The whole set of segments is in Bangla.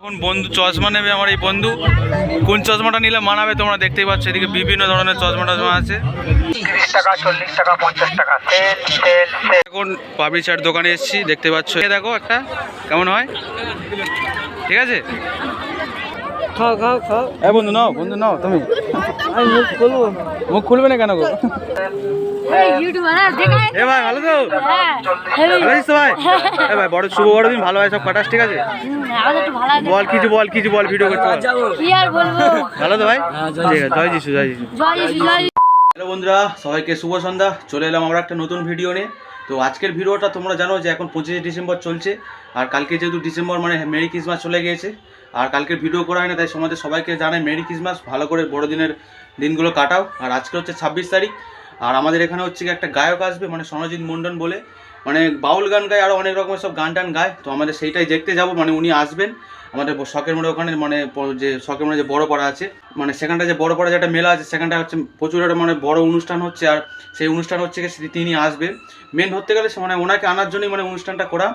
এখন বন্ধু চশমা নেবে আমার এই বন্ধু। কোন চশমাটা নিলে মানাবে তোমরা দেখতেই পাচ্ছ, এদিকে বিভিন্ন ধরনের চশমা টশমা আছে। 30 টাকা 40 টাকা 50 টাকা সেল। এখন পাবলি চাট দোকানে এসেছি, দেখতে পাচ্ছ। দেখো একটা কেমন হয়, ঠিক আছে? খাও খাও খাও। এ বন্ধু নাও, বন্ধু নাও তুমি। আমি মুখ খুলবো। মুখ খুলবে না কেন গো? এ ভাই ভালো তো? ভালো আছিস তো ভাই? এ ভাই বড় শুভ বড়দিন, ভালো হয় সব কাটাস, ঠিক আছে? বল কিছু বল ভিডিও করতে। ভালো তো ভাই? ঠিক আছে, জয় যিশু। হ্যালো বন্ধুরা, সবাইকে শুভ সন্ধ্যা। চলে এলাম আমরা একটা নতুন ভিডিও নিয়ে। তো আজকের ভিডিওটা তোমরা জানো যে এখন 25শে ডিসেম্বর চলছে, আর কালকে যেহেতু ডিসেম্বর মানে মেরি ক্রিসমাস চলে গিয়েছে, আর কালকে ভিডিও করা হয় না, তাই তোমাদের সবাইকে জানাই মেরি ক্রিসমাস। ভালো করে বড়দিনের দিনগুলো কাটাও। আর আজকে হচ্ছে 26 তারিখ, আর আমাদের এখানে হচ্ছে কি একটা গায়ক আসবে, মানে সনজিৎ মন্ডল বলে, মানে বাউল গান গায়, আরও অনেক রকমের সব গান টান গায়। তো আমাদের সেইটাই দেখতে যাব, মানে উনি আসবেন আমাদের শখের মোড়ে ওখানে, মানে যে শখের মোড়ে যে বড় পাড়া আছে, মানে সেখানটা যে বড় পাড়া যে একটা মেলা আছে, সেখানটা হচ্ছে প্রচুর একটা মানে বড় অনুষ্ঠান হচ্ছে। আর সেই অনুষ্ঠান হচ্ছে কি তিনি আসবেন মেন ধরতে গেলে, মানে ওনাকে আনার জন্যই মানে অনুষ্ঠানটা করা।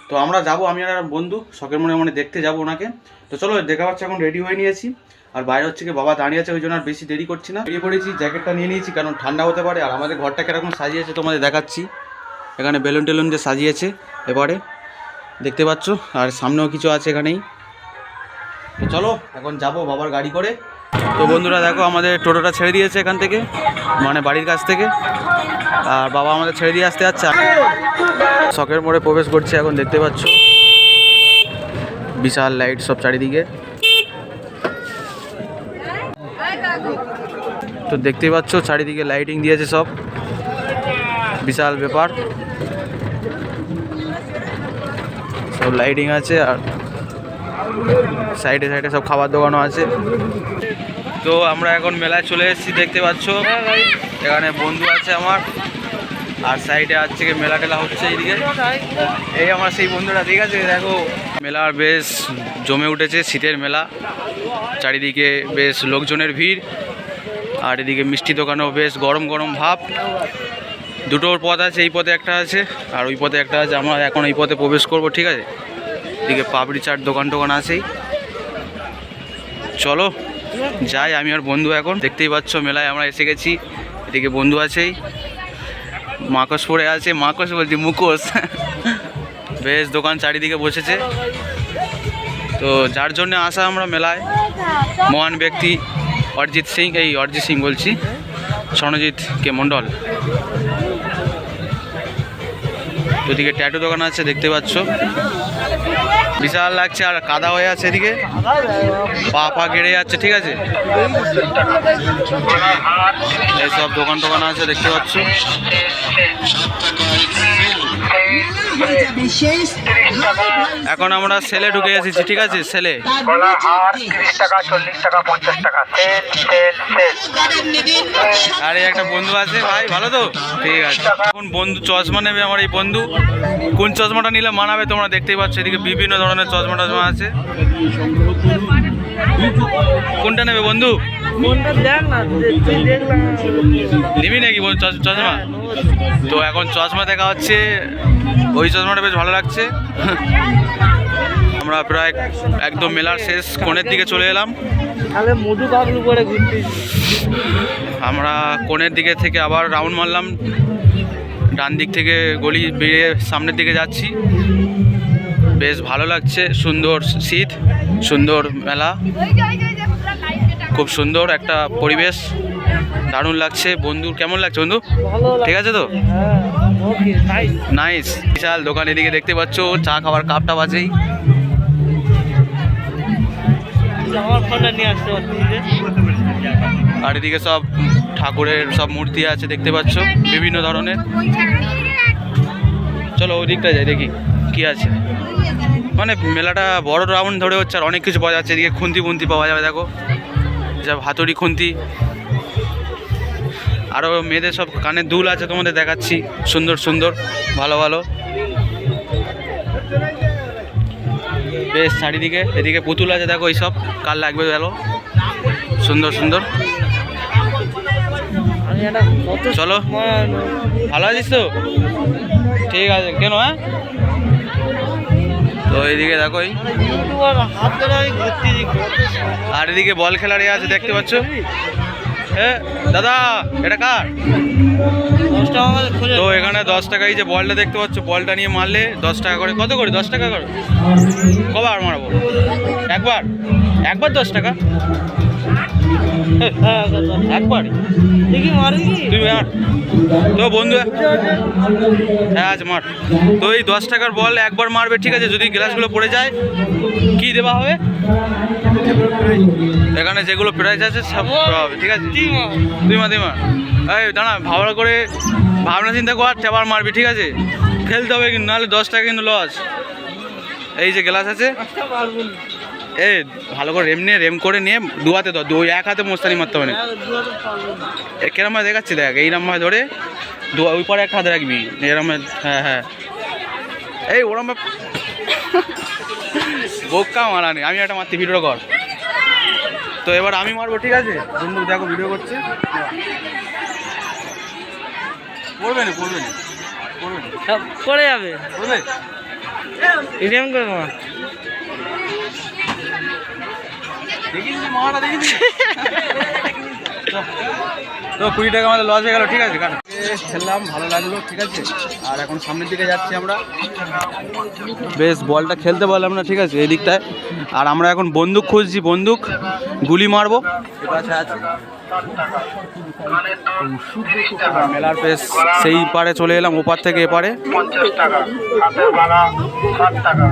তো আমরা যাব, আমি আর বন্ধু শখের মোড়ে মানে দেখতে যাব ওনাকে। তো চলো দেখা হচ্ছে, এখন রেডি হয়ে নিয়েছি, আর বাইরে হচ্ছে কি বাবা দাঁড়িয়ে আছে, ওই জন্য আর বেশি দেরি করছি না, বেরিয়ে পড়েছি। জ্যাকেটটা নিয়ে নিয়েছি কারণ ঠান্ডা হতে পারে। আর আমাদের ঘরটা কিরকম সাজিয়েছে তোমাদের দেখাচ্ছি, এখানে বেলুন টেলুন দিয়ে সাজিয়েছে এবারে দেখতে পাচ্ছ, আর সামনেও কিছু আছে এখানেই। তো চলো এখন যাব বাবার গাড়ি করে। তো বন্ধুরা দেখো, আমাদের টোটোটা ছেড়ে দিয়েছে এখান থেকে, মানে বাড়ির কাছ থেকে, আর বাবা আমাদের ছেড়ে দিয়ে আসতে যাচ্ছে। শখের মোড়ে প্রবেশ করছে এখন, দেখতে পাচ্ছ বিশাল লাইট সব চারিদিকে। তো দেখতেই পাচ্ছ চারিদিকে লাইটিং দিয়েছে সব, বিশাল ব্যাপার, সব লাইটিং আছে। আর সাইডে সাইডে সব খাবার দোকানও আছে। তো আমরা এখন মেলায় চলে এসেছি, দেখতে পাচ্ছ এখানে বন্ধু আছে আমার, আর সাইডে আছে মেলা টেলা হচ্ছে এইদিকে। এই আমার সেই বন্ধুরা, ঠিক আছে? দেখো মেলার বেশ জমে উঠেছে, শীতের মেলা, চারিদিকে বেশ লোকজনের ভিড়, আর এদিকে মিষ্টি দোকানেও বেশ গরম গরম ভাব। দুটোর পথ আছে, এই পথে একটা আছে আর ওই পথে একটা আছে। আমরা এখন এই পথে প্রবেশ করব, ঠিক আছে? এদিকে পাপড়ি চাট দোকান টোকান আছেই। চলো যাই আমি আর বন্ধু। এখন দেখতেই পাচ্ছ মেলায় আমরা এসে গেছি, এদিকে বন্ধু আছেই, মাকস পরে আছে, মাকস বলছি মুখোশ। বেশ দোকান চারিদিকে বসেছে। তো যার জন্য আসা আমরা মেলায়, মহান ব্যক্তি অরিজিৎ সিং বলছি, সনজিৎ কে মণ্ডল। ওদিকে ট্যাটু দোকান আছে, দেখতে পাচ্ছ বিশাল লাগছে, আর কাদা হয়ে আছে এদিকে, পা গেড়ে যাচ্ছে, ঠিক আছে? এইসব দোকান টোকান আছে, দেখতে পাচ্ছ। এখন আমরা সেলে ঢুকে এসেছি, ঠিক আছে? সেলে আর 30 টাকা 40 টাকা 50 টাকা সেল। আরে একটা বন্ধু আছে ভাই, ভালো তো? ঠিক আছে। এখন বন্ধু চশমা নেবে আমার এই বন্ধু। কোন চশমাটা নিলে মানাবে তোমরা দেখতেই পাচ্ছ, এদিকে বিভিন্ন ধরনের চশমা টশমা আছে। কোনটা নেবে বন্ধু? নিবি নাকি চশমা? তো এখন চশমা দেখা হচ্ছে, ওই চশমাটা বেশ ভালো লাগছে। আমরা প্রায় একদম মেলার শেষ কোণের দিকে চলে এলাম। আমরা কোণের দিকে থেকে আবার রাউন্ড মারলাম, ডান দিক থেকে গলি বেরিয়ে সামনের দিকে যাচ্ছি। বেশ ভালো লাগছে, সুন্দর শীত, সুন্দর মেলা, খুব সুন্দর একটা পরিবেশ, দারুণ লাগছে। বন্ধুর কেমন লাগছে বন্ধু? ঠিক আছে তো? নাইস। বিশাল দোকান এদিকে দেখতে পাচ্ছ, চা খাবার কাপটা বাজেই। আর এদিকে সব ঠাকুরের সব মূর্তি আছে, দেখতে পাচ্ছ বিভিন্ন ধরনের। চলো ওই দিকটা যাই, দেখি কি আছে। মানে মেলাটা বড় রাউন্ড ধরে হচ্ছে, আর অনেক কিছু পাওয়া যাচ্ছে। এদিকে খুন্তি বুন্তি পাওয়া যাবে, দেখো সব হাতুড়ি খুন্তি, আরও মেয়েদের সব কানের দুল আছে, তোমাদের দেখাচ্ছি, সুন্দর সুন্দর ভালো ভালো। বেশ চারিদিকে, এদিকে পুতুল আছে, দেখো এইসব কার লাগবে, ভালো সুন্দর সুন্দর। চলো, ভালো আছিস তো? ঠিক আছে, কেন? হ্যাঁ তো এইদিকে দেখো ইউটিউবার হাত ধরে আমি ঘুরতে দিই আর এদিকে বল খেলার আছে দেখতে পাচ্ছ। হ্যাঁ দাদা এটা কার? 10 টাকা করে খোঁজে তো এখানে 10 টাকায় যে বলটা দেখতে পাচ্ছ, বলটা নিয়ে মারলে 10 টাকা করে। কত করে? 10 টাকা করে। কবার মারবো? একবার 10 টাকা। হ্যাঁ একবার দেখি মারি কি তুই মার। তো বন্ধু হ্যাঁ আজ মার। তো এই 10 টাকার বল একবার মারবে, ঠিক আছে? যদি গ্লাসগুলো পড়ে যায় কি দেওয়া হবে? এখানে যেগুলো প্রাইজ আছে সব দেওয়া হবে, ঠিক আছে? তুই মা এই দাঁড়া, ভাবনা করে ভাবনা চিন্তা কর, আবার মারবি, ঠিক আছে? খেলতে হবে কিন্তু, নাহলে 10 টাকা কিন্তু লস। এই যে গ্লাস আছে এ ভালো করে রেম করে নিয়ে দু হাতে ধর, ওই এক হাতে মোস্তানি মারতে হবে না। কেরম ভাবে দেখাচ্ছি দেখ, এইরম ভাবে ধরে ওই পরে একটা হাতে রাখবি এরম। হ্যাঁ এই ওরম বোকা মারা নেই, আমি একটা মারতে ভিডিও কর। তো এবার আমি মারবো, ঠিক আছে? বন্ধু দেখো ভিডিও করছে, পড়বে না পড়ে যাবে পড়বে এরকম করে মার তো 20 টাকা আমাদের লস হয়ে গেল, ঠিক আছে? খেললাম, ভালো লাগলো, ঠিক আছে? আর এখন সামনের দিকে যাচ্ছি আমরা। বেশ বলটা খেলতে পারলাম না, ঠিক আছে, এই দিকটায়। আর আমরা এখন বন্দুক খুঁজছি, বন্দুক গুলি মারবো। মেলার বেশ সেই পারে চলে এলাম, ওপার থেকে এপারে। 50 টাকা, হাতের বালা 7 টাকা।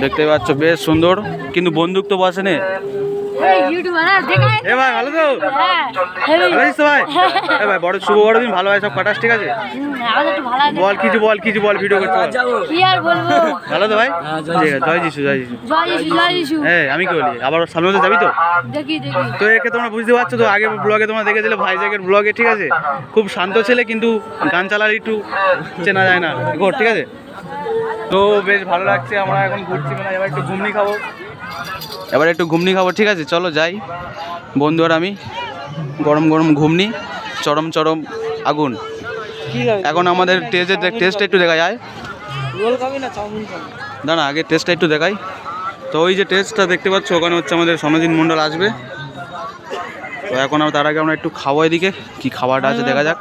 দেখতে পাচ্ছ বেশ সুন্দর, কিন্তু বন্দুক তো বসে নে। এ ভাই ভালো তো? ভালো আছিস তো ভাই? এ ভাই বড় শুভ বড়দিন, ভালো হয় সব কাটাস, ঠিক আছে? বল কিছু বল ভিডিও করতে বল। ভালো তো ভাই? ঠিক আছে, জয় যিশু। হ্যাঁ আমি কি বলি, আবার সামনে তো যাবি তো? তো একে তোমরা বুঝতে পারছো তো, আগে ব্লগে তোমরা দেখেছিলে ভাইজাগের ব্লগে, ঠিক আছে? খুব শান্ত ছেলে, কিন্তু গান চালালে একটু চেনা যায় না, ঠিক আছে? তো বেশ ভালো লাগছে, আমরা এখন ঘুরছি মেলা। এবার একটু ঘুমনি খাবো, ঠিক আছে? চলো যাই বন্ধু আর আমি। গরম ঘুমনি, চরম আগুন। এখন আমাদের টেস্ট একটু দেখা যায়। রোল খাবি না চাউমিন খাবি? না আগে টেস্টটা একটু দেখাই। তো ওই যে টেস্টটা দেখতে পাচ্ছ, ওখানে হচ্ছে আমাদের সমাজিন মণ্ডল আসবে। তো এখন তার আগে আমরা একটু খাবো, এদিকে কি খাবারটা আছে দেখা যাক।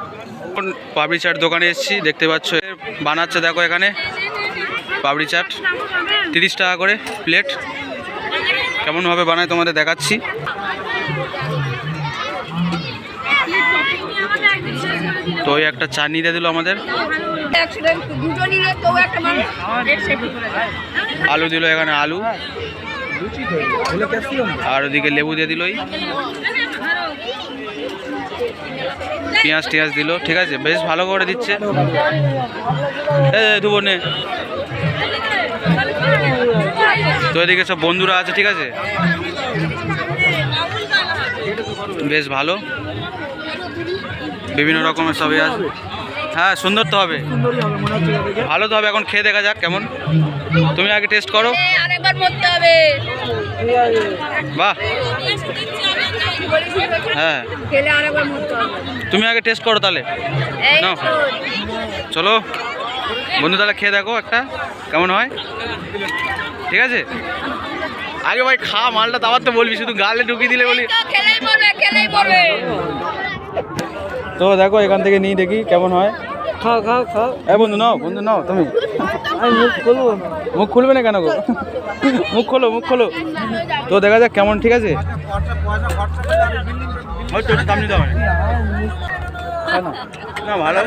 এখন পাপড়ি চাট দোকানে এসেছি, দেখতে পাচ্ছ বানাচ্ছে, দেখো এখানে পাপড়ি চাট 30 টাকা করে প্লেট। কেমনভাবে বানায় তোমাদের দেখাচ্ছি। তো ওই একটা চাটনি দিয়ে দিল আমাদের, আলু দিল এখানে, আলু আর ওদিকে লেবু দিয়ে দিল, পেঁয়াজ টিয়াজ দিল, ঠিক আছে? বেশ ভালো করে দিচ্ছে। দুবনে তো এদিকে সব বন্ধুরা আছে, ঠিক আছে? বেশ ভালো, বিভিন্ন রকমের সবই আছে। হ্যাঁ সুন্দর তো হবে, ভালো তো হবে। এখন খেয়ে দেখা যাক কেমন। তুমি আগে টেস্ট করো। বাহ হ্যাঁ তুমি আগে টেস্ট করো তাহলে। নাও চলো বন্ধু, তাহলে খেয়ে দেখো একটা কেমন হয়, ঠিক আছে? আগে ভাই খা মালটা, তারপর তো বলবি, শুধু গালে ঢুকিয়ে দিলে বলি। তো দেখো এখান থেকে নিয়ে দেখি কেমন হয়। খাও বন্ধু নাও তুমি। আমি মুখ খুলবো না। মুখ খুলবে না কেন গো? মুখ খোলো। তো দেখা যাক কেমন, ঠিক আছে? দাম নিতে হবে না, ভালো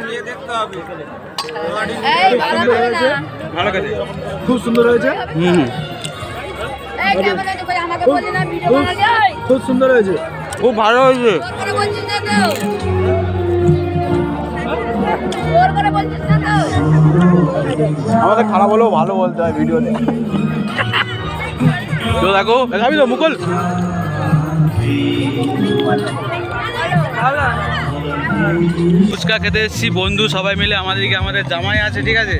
ভালো খেতে, খুব সুন্দর হয়েছে। খুব সুন্দর হয়েছে, খুব ভালো হয়েছে। আমাদের খারাপ হলেও ভালো বলতে হয় ভিডিওতে। তো দেখো যাবি তো মুকুল? ফুচকা খেতে এসেছি বন্ধু সবাই মিলে, আমাদের জামাই আছে, ঠিক আছে?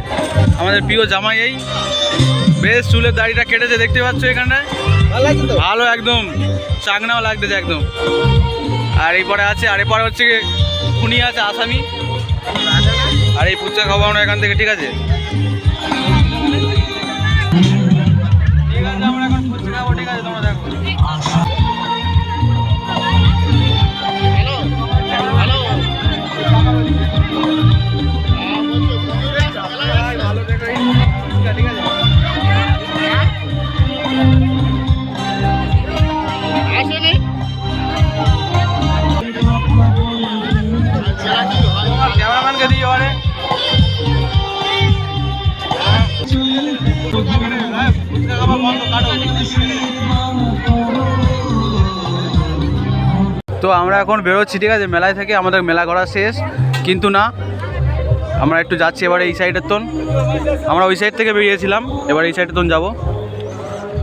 আমাদের প্রিয় জামাই এই বেশ চুলের দাড়িটা কেটেছে, দেখতে পাচ্ছ এখানটায়, ভালো একদম চাকনাও লাগতেছে একদম। আর এরপরে আছে, আর এরপরে হচ্ছে খুনি আছে আসামি। আর এই ফুচকা খাবো আমরা এখান থেকে, ঠিক আছে? তো আমরা এখন বেরোচ্ছি, ঠিক আছে, মেলায় থেকে। আমাদের মেলা ঘোরা শেষ, কিন্তু না, আমরা একটু যাচ্ছি এবারে এই সাইডের তোন। আমরা ওই সাইড থেকে বেরিয়েছিলাম, এবার এই সাইডের তোন যাবো।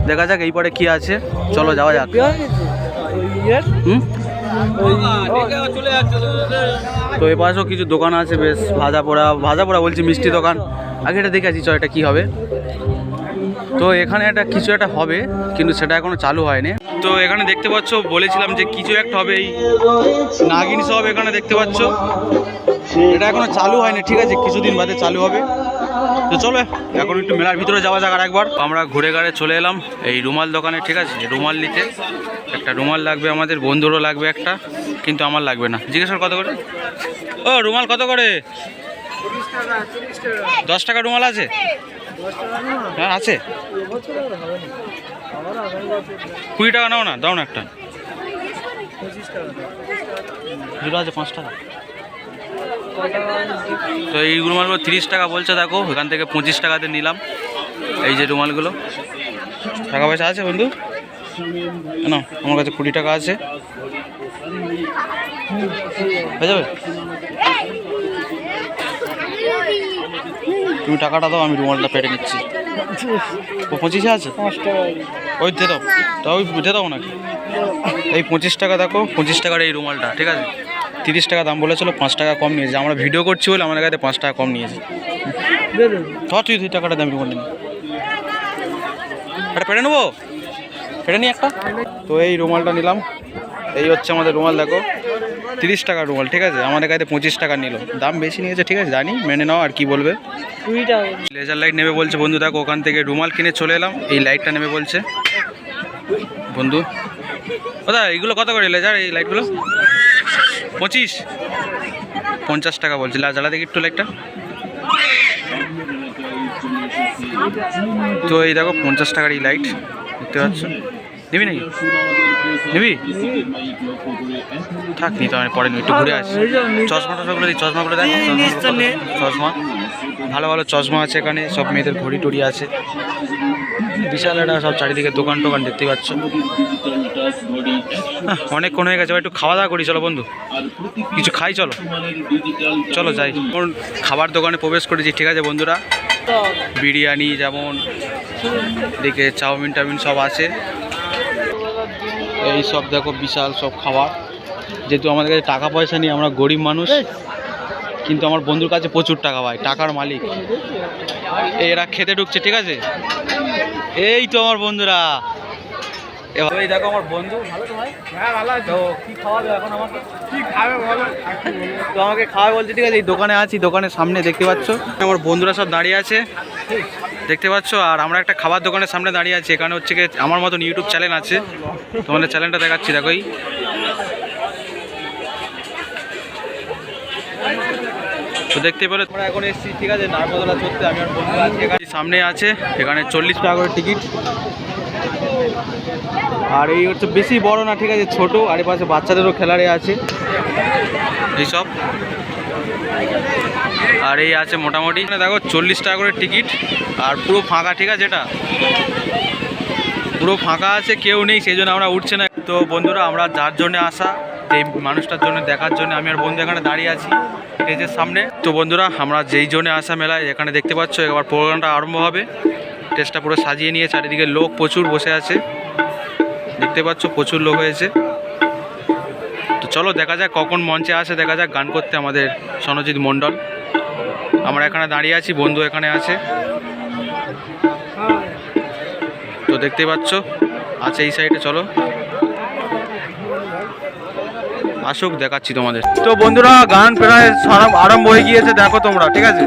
দেখা যাক এই পরে কি আছে, চলো যাওয়া যাক। তো এ পাশেও কিছু দোকান আছে বেশ, ভাজা পোড়া বলছি, মিষ্টি দোকান। আগে এটা দেখে আছি, চল এটা কী হবে। তো এখানে কিছু একটা হবে, কিন্তু সেটা এখনো চালু হয়নি। তো এখানে দেখতে পাচ্ছ, বলেছিলাম যে কিছু একটা হবে, এই নাগিন সব এখানে দেখতে পাচ্ছ, এটা এখনো চালু হয়নি, ঠিক আছে, কিছুদিন বাদে চালু হবে। তো চলো এখন একটু মেলার ভিতরে যাওয়া যাক। আর একবার আমরা ঘুরে ঘাড়ে চলে এলাম এই রুমাল দোকানে, ঠিক আছে। রুমাল নিতে একটা রুমাল লাগবে, আমাদের বন্ধুরও লাগবে একটা, কিন্তু আমার লাগবে না। জিজ্ঞেস কর কত করে। ও রুমাল কত করে? 10 টাকা রুমাল আছে? হ্যাঁ আছে। 20 টাকা নাও না, দাও না একটা। দুটো আছে 5 টাকা। তো এই রুমালগুলো 30 টাকা বলছে, দেখো এখান থেকে 25 টাকাতে নিলাম। এই যে রুমালগুলো, টাকা পয়সা আছে বন্ধু? না, আমার কাছে 20 টাকা আছে, হয়ে যাবে। তুমি টাকাটা দাও, আমি রুমালটা পেটে নিচ্ছি। ও 25 আছে, ওই দে দাও, তা ওই দে দাও নাকি। এই 25 টাকা, দেখো 25 টাকার এই রুমালটা, ঠিক আছে। 30 টাকা দাম বলেছিল, 5 টাকা কম নিয়েছে। আমরা ভিডিও করছি বলে আমাদের কাছে 5 টাকা কম নিয়েছে। ধর তুই 2 টাকাটা দাম রুমালটা নিই, এটা পেটে নেবো, পেটে নিই একটা। তো এই রুমালটা নিলাম, এই হচ্ছে আমাদের রুমাল, দেখো 30 টাকার রুমাল, ঠিক আছে। আমাদের কাছে 25 টাকা নিল, দাম বেশি নিয়েছে, ঠিক আছে, জানি, মেনে নাও, আর কি বলবে। লেজার লাইট নেবে বলছে বন্ধু, দেখো ওখান থেকে রুমাল কিনে চলে এলাম, এই লাইটটা নেবে বলছে বন্ধু। দাদা এইগুলো কত করে লেজার, এই লাইটগুলো? 25, 50 টাকা বলছে। জ্বালা দেখি একটু লাইটটা। তো এই দেখো 50 টাকার এই লাইট দেখতে পাচ্ছ, নিবি নাকি? নিবি? থাক, নিতে আমি পরে নিবি, একটু ঘুরে আসি। চশমাগুলো দিই, চশমাগুলো দেখ, চশমা ভালো ভালো চশমা আছে এখানে, সব মেয়েদের ঘড়ি টড়ি আছে, বিশাল একটা সব চারিদিকে দোকান টোকান দেখতে পাচ্ছ। অনেকক্ষণ হয়ে গেছে, একটু খাওয়া দাওয়া করি, চলো বন্ধু, কিছু খাই, চলো চলো যাই। খাবার দোকানে প্রবেশ করেছি, ঠিক আছে বন্ধুরা। বিরিয়ানি যেমন দেখে, চাউমিন টাউমিন সব আছে, এই সব দেখো বিশাল সব খাবার। যেহেতু আমাদের কাছে টাকা পয়সা নেই, আমরা গরিব মানুষ, কিন্তু আমার বন্ধুর কাছে প্রচুর টাকা, ভাই টাকার মালিক। এরা খেতে ঢুকছে, ঠিক আছে। এই তো আমার বন্ধুরা, এই দেখো আমার বন্ধু। ভালো তো ভাই? হ্যাঁ ভালো। তো কি খাওয়াবে এখন আমাকে? কি খাবে বলো? তো আমাকে খাওয়াবে বলছে, ঠিক আছে। এই দোকানে আছি, দোকানের সামনে দেখতে পাচ্ছ আমার বন্ধুরা সব দাঁড়িয়ে আছে, দেখতে পাচ্ছ। আর আমরা একটা খাবার দোকানের সামনে দাঁড়িয়ে আছি। এখানে হচ্ছে কি আমার মতন ইউটিউব চ্যানেল আছে, তোমাদের চ্যানেলটা দেখাচ্ছি, দেখো এই। তো দেখতে পেলে তোমরা এখন এসেছি, ঠিক আছে, নারকোদলা চড়তে। আমি আর বন্ধু আছি, এখানে সামনে আছে, এখানে 40 টাকা করে টিকিট। আর এই হচ্ছে বেশি বড় না, ঠিক আছে, ছোট। আর এই পাশে বাচ্চাদেরও খেলারে আছে এইসব। আর এই আছে মোটামুটি, দেখো 40 টাকা করে টিকিট, আর পুরো ফাঁকা, ঠিক আছে। এটা পুরো ফাঁকা আছে, কেউ নেই, সেই জন্য আমরা উঠছে না। তো বন্ধুরা, আমরা যার জন্য আসা, এই মানুষটার জন্য দেখার জন্য আমি আর বন্ধু এখানে দাঁড়িয়ে আছি স্টেজের সামনে। তো বন্ধুরা, আমরা যেই জন্য আসা মেলায়, এখানে দেখতে পাচ্ছ এবার প্রোগ্রামটা আরম্ভ হবে। স্টেজটা পুরো সাজিয়ে নিয়ে, চারিদিকে লোক প্রচুর বসে আছে, দেখতে পাচ্ছ প্রচুর লোক হয়েছে। তো চলো দেখা যাক কখন মঞ্চে আসে, দেখা যাক গান করতে আমাদের সনজিৎ মণ্ডল। আমরা এখানে দাঁড়িয়ে আছি, বন্ধু এখানে আছে, তো দেখতে পাচ্ছ আছে এই সাইডে। চলো আসুক, দেখাচ্ছি তোমাদের। তো বন্ধুরা, গান প্রায় আরম্ভ হয়ে গিয়েছে, দেখো তোমরা, ঠিক আছে।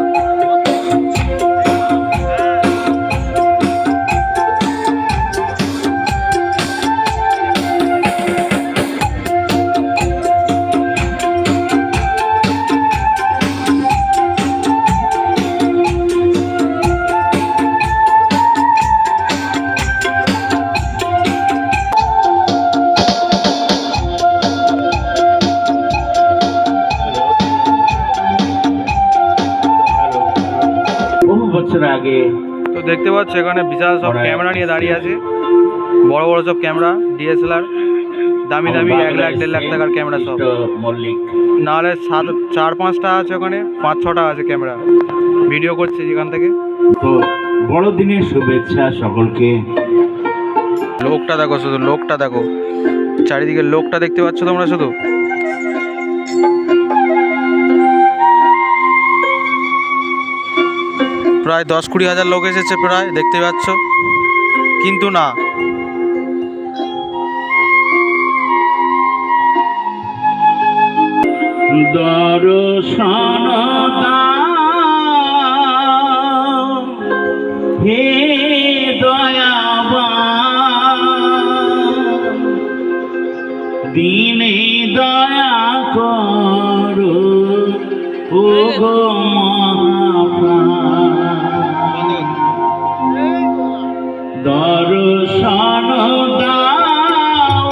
দেখতে পাচ্ছ এখানে বিশাল সব ক্যামেরা নিয়ে দাঁড়িয়ে আছে, বড় বড় সব ক্যামেরা, ডিএসএলআর, দামি দামি 1 লাখ 1.5 লাখ টাকার ক্যামেরা সব। নাহলে 4-5টা আছে ওখানে, 5-6টা আছে ক্যামেরা, ভিডিও করছে যেখান থেকে। তো বড়দিনের শুভেচ্ছা সকলকে। লোকটা দেখো, শুধু লোকটা দেখো, চারিদিকে লোকটা দেখতে পাচ্ছ তোমরা শুধু। প্রায় 10-20 হাজার লোক এসেছে প্রায়, দেখতে পাচ্ছ, কিন্তু না দর্শন দাও হে দয়াবান, দিনে দয়া করো ও গো মহাপ্রাণ, দর্শন দাও।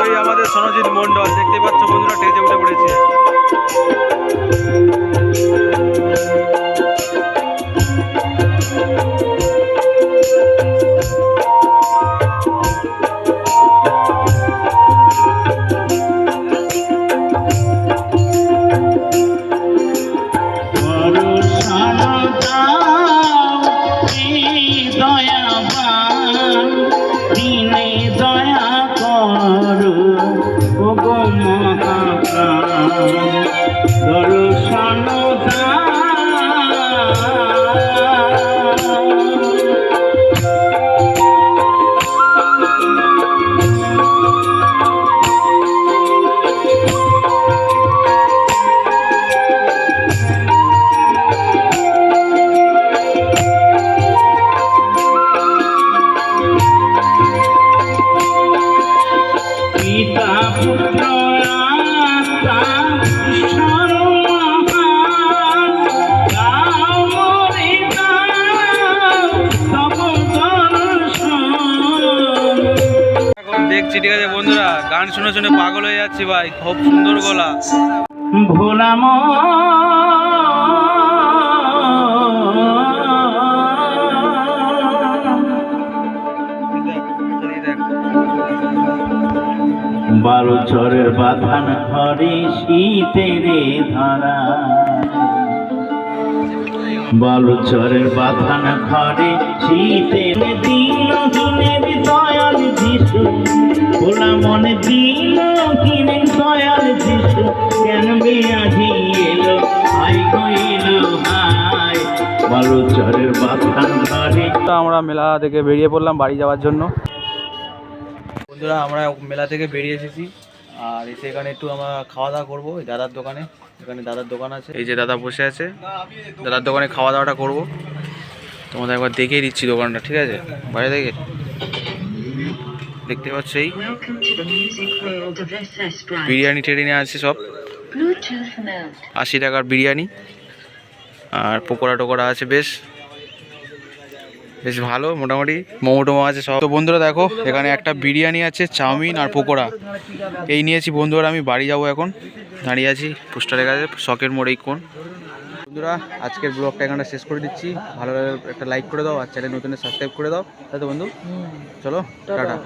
ওই আমাদের সনজিৎ মন্ডল দেখতে পাচ্ছ বন্ধুরা, স্টেজে উঠে পড়েছে। দেখছি, ঠিক আছে বন্ধুরা, গান শুনে শুনে পাগল হয়ে যাচ্ছি ভাই, খুব সুন্দর গলা। ভোলাম বালুচরের বাঁধান ঘরে শীতের ধারা, বালুচরের বাঁধান ঘরে শীতের দিন দিনের দয়াল যিশু, ভোলা মনে দিন কিনেন দয়াল যিশু, কেন আজি এলো আই গইলো হাই, বালুচরের বাঁধান ঘরে। আমরা মেলা থেকে বেরিয়ে পড়লাম বাড়ি যাওয়ার জন্য। বন্ধুরা আমরা মেলা থেকে বেরিয়ে এসেছি, আর এসে এখানে একটু আমরা খাওয়া দাওয়া করবো ওই দাদার দোকানে। এখানে দাদার দোকান আছে, এই যে দাদা বসে আছে, দাদার দোকানে খাওয়া দাওয়াটা করবো। তোমাদের একবার দেখিয়ে দিচ্ছি দোকানটা, ঠিক আছে, বাইরে থেকে দেখতে পাচ্ছ। এই বিরিয়ানি টিরিয়ানি আছে সব, 80 টাকার বিরিয়ানি, আর পকোড়া টোকোড়া আছে, বেশ বেশ ভালো, মোটামুটি মোমো টোমো আছে সব। তো বন্ধুরা দেখো, এখানে একটা বিরিয়ানি আছে, চাউমিন আর পকোড়া, এই নিয়েছি বন্ধুরা। আমি বাড়ি যাব এখন, দাঁড়িয়ে আছি পোস্টারের কাছে, শখের মোড় এই কোণ। বন্ধুরা আজকের ব্লগটা এখানে শেষ করে দিচ্ছি, ভালো লাগলে একটা লাইক করে দাও, আর চ্যানেল নতুন সাবস্ক্রাইব করে দাও, তাই তো বন্ধু? চলো টাটা।